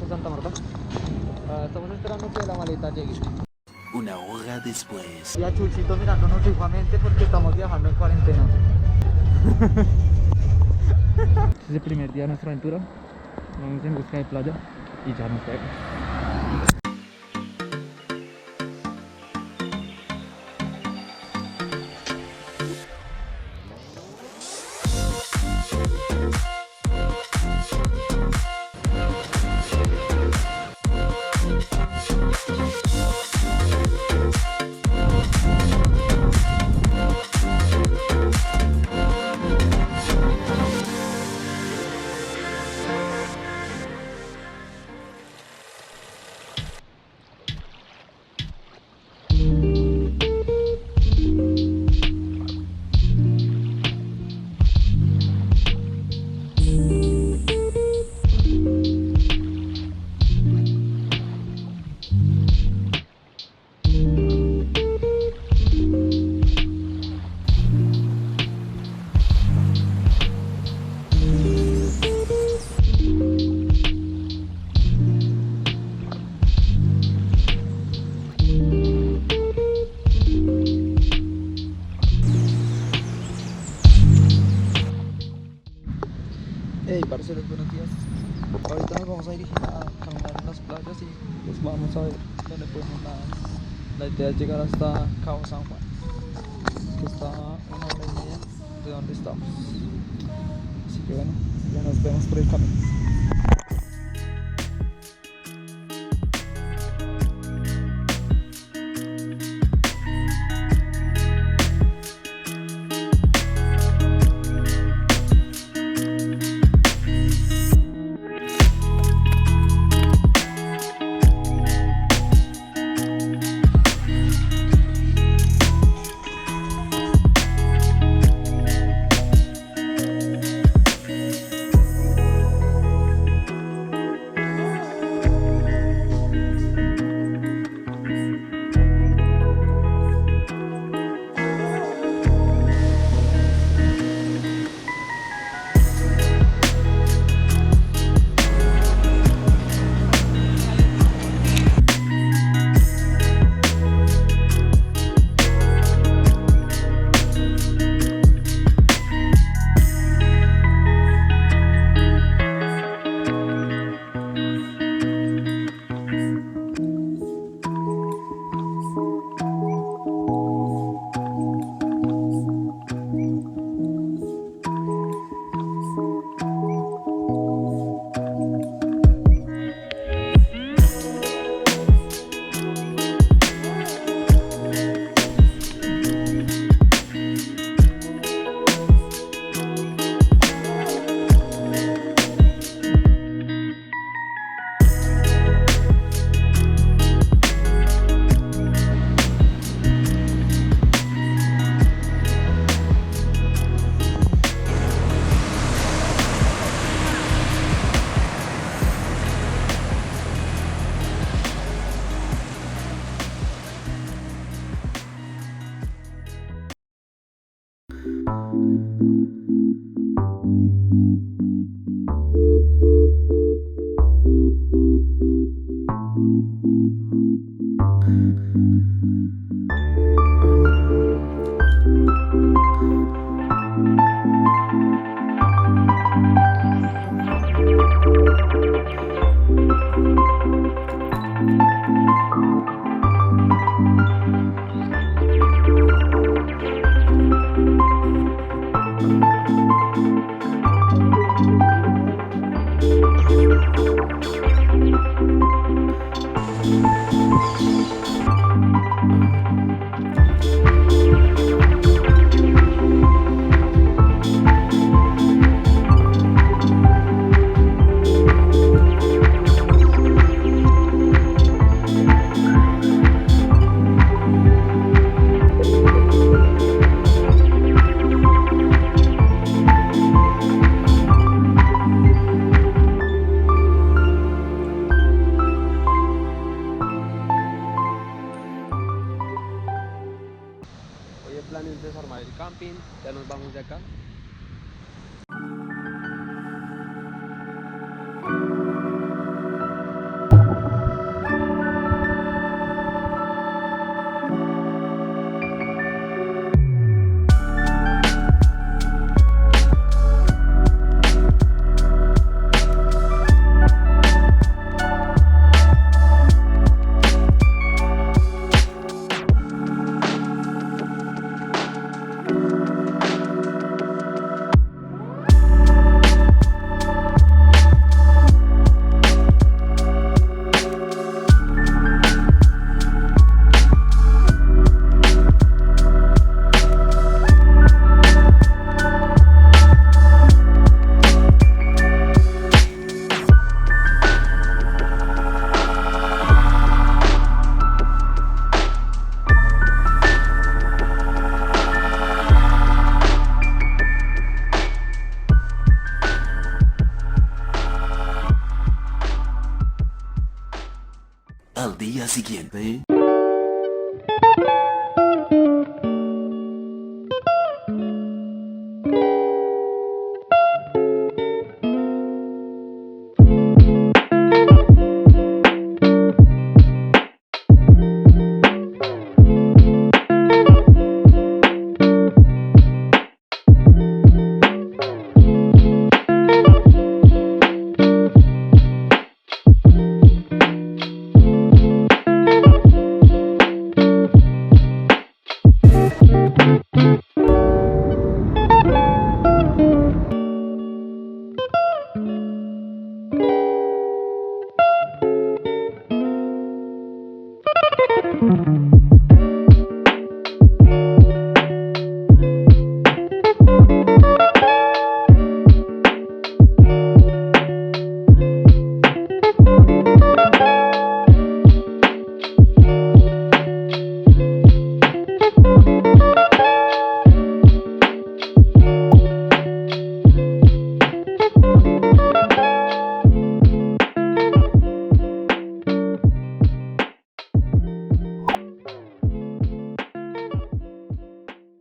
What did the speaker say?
a Santa Marta. Estamos esperando que la maleta llegue. Una hora después. Y a Chuchito mirándonos fijamente porque estamos viajando en cuarentena. Este es el primer día de nuestra aventura. Vamos en busca de playa y ya nos vemos. Hey parceros, buenos días. Ahorita nos vamos a dirigir a caminar en las playas y pues vamos a ver dónde podemos nadar. La idea es llegar hasta Cabo San Juan, que está a 1 hora y media de donde estamos. Así que bueno, ya nos vemos por el camino. Ya nos vamos de acá. día siguiente.